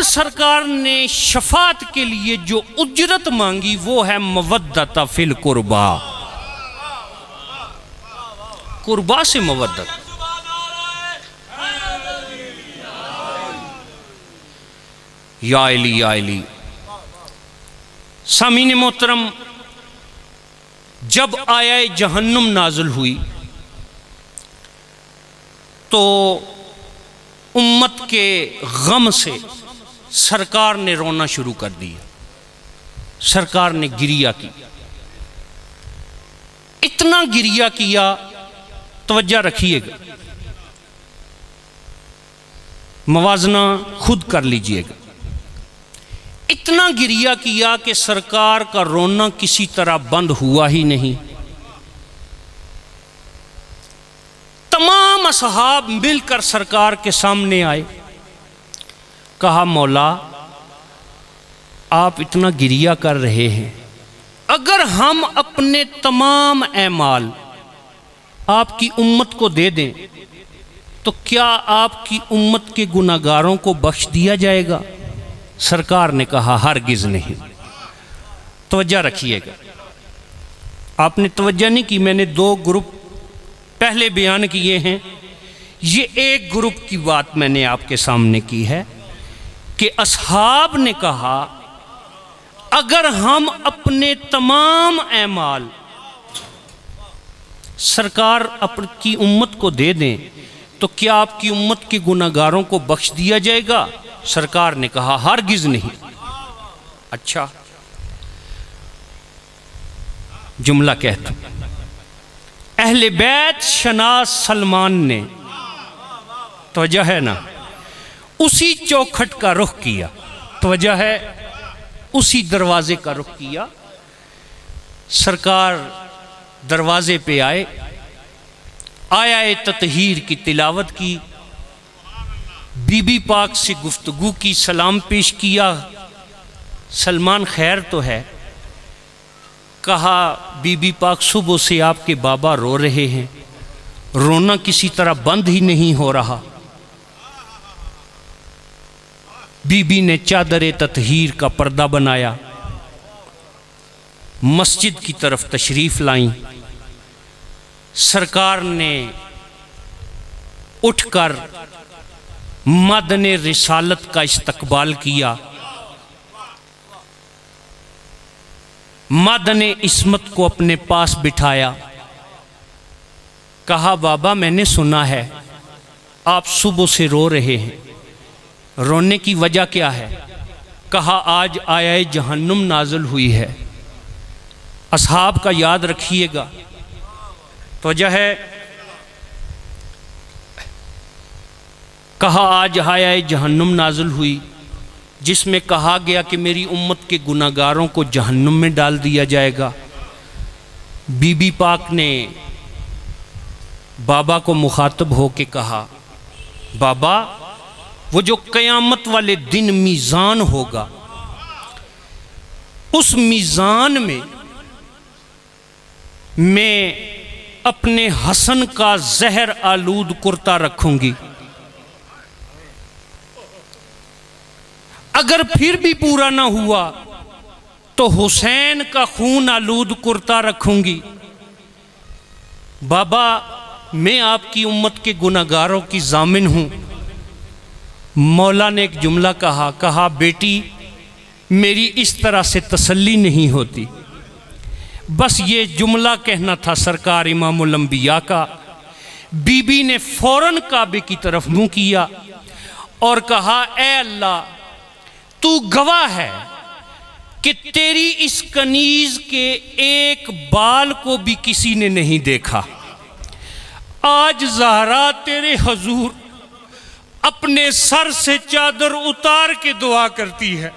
अब सरकार ने शफात के लिए जो उजरत मांगी वो है मवद्दत फिल कुर्बा, कुर्बा से मवद्दत। या अली या अली। सामीन मोहतरम, जब आया जहन्नुम नाजुल हुई तो उम्मत के गम से सरकार ने रोना शुरू कर दिया, सरकार ने गिरिया की, इतना गिरिया किया, तवज्जो रखिएगा, मवाजना खुद कर लीजिएगा। इतना गिरिया किया कि सरकार का रोना किसी तरह बंद हुआ ही नहीं। तमाम असहाब मिलकर सरकार के सामने आए, कहा मौला आप इतना गिरिया कर रहे हैं, अगर हम अपने तमाम ऐमाल आपकी उम्मत को दे दें तो क्या आपकी उम्मत के गुनाहगारों को बख्श दिया जाएगा? सरकार ने कहा हरगिज़ नहीं। तवज्जो रखिएगा, आपने तवज्जो नहीं की। मैंने दो ग्रुप पहले बयान किए हैं, ये एक ग्रुप की बात मैंने आपके सामने की है कि असहाब ने कहा अगर हम अपने तमाम ऐमाल सरकार आपकी उम्मत को दे दें तो क्या आपकी उम्मत के गुनाहगारों को बख्श दिया जाएगा? सरकार ने कहा हरगिज़ नहीं। अच्छा, जुमला कहता, अहले बैत शनास सलमान ने, तवज्जो है ना, उसी चौखट का रुख किया, तवज्जो है, उसी दरवाजे का रुख किया। सरकार दरवाजे पे आए, आया ततहीर की तिलावत की, बीबी पाक से गुफ्तगू की, सलाम पेश किया, सलमान खैर तो है? कहा बीबी पाक सुबह से आपके बाबा रो रहे हैं, रोना किसी तरह बंद ही नहीं हो रहा। बीबी ने चादर ततहीर का पर्दा बनाया, मस्जिद की तरफ तशरीफ़ लाई। सरकार ने उठकर मदने रिसालत का इस्तकबाल किया, मदने इस्मत को अपने पास बिठाया। कहा बाबा मैंने सुना है आप सुबह से रो रहे हैं, रोने की वजह क्या है? कहा आज आया जहन्नुम नाज़िल हुई है। असहाब का याद रखिएगा, तो वजह है, कहा आज आया जहन्नुम नाज़िल हुई जिसमें कहा गया कि मेरी उम्मत के गुनाहगारों को जहन्नुम में डाल दिया जाएगा। बीबी पाक ने बाबा को मुखातब हो के कहा बाबा वो जो क़यामत वाले दिन मीज़ान होगा, उस मीज़ान में मैं अपने हसन का जहर आलूद कुर्ता रखूंगी, अगर फिर भी पूरा ना हुआ तो हुसैन का खून आलूद कुर्ता रखूंगी। बाबा मैं आपकी उम्मत के गुनाहगारों की जामिन हूँ। मौला ने एक जुमला कहा, कहा बेटी मेरी इस तरह से तसल्ली नहीं होती, बस ये जुमला कहना था सरकार इमामुल अंबिया का। बीबी ने फौरन काबे की तरफ मुंह किया और कहा ए अल्लाह तू गवाह है कि तेरी इस कनीज के एक बाल को भी किसी ने नहीं देखा। आज ज़हरा तेरे हजूर अपने सर से चादर उतार के दुआ करती है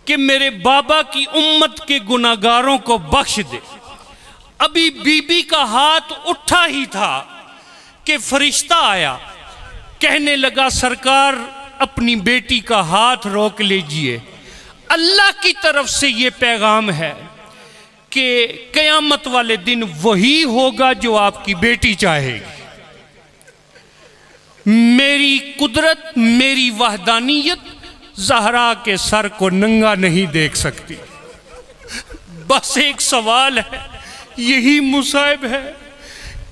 कि मेरे बाबा की उम्मत के गुनाहगारों को बख्श दे। अभी बीबी का हाथ उठा ही था कि फरिश्ता आया, कहने लगा सरकार अपनी बेटी का हाथ रोक लीजिए, अल्लाह की तरफ से ये पैगाम है कि क़यामत वाले दिन वही होगा जो आपकी बेटी चाहेगी। मेरी कुदरत, मेरी वहदानियत ज़हरा के सर को नंगा नहीं देख सकती। बस एक सवाल है, यही मुसाइब है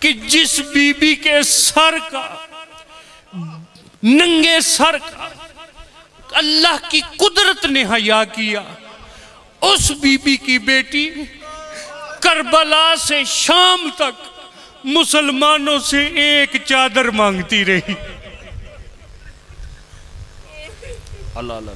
कि जिस बीबी के सर का, नंगे सर का अल्लाह की कुदरत ने हया किया, उस बीबी की बेटी करबला से शाम तक मुसलमानों से एक चादर मांगती रही। अल्लाह अल्लाह।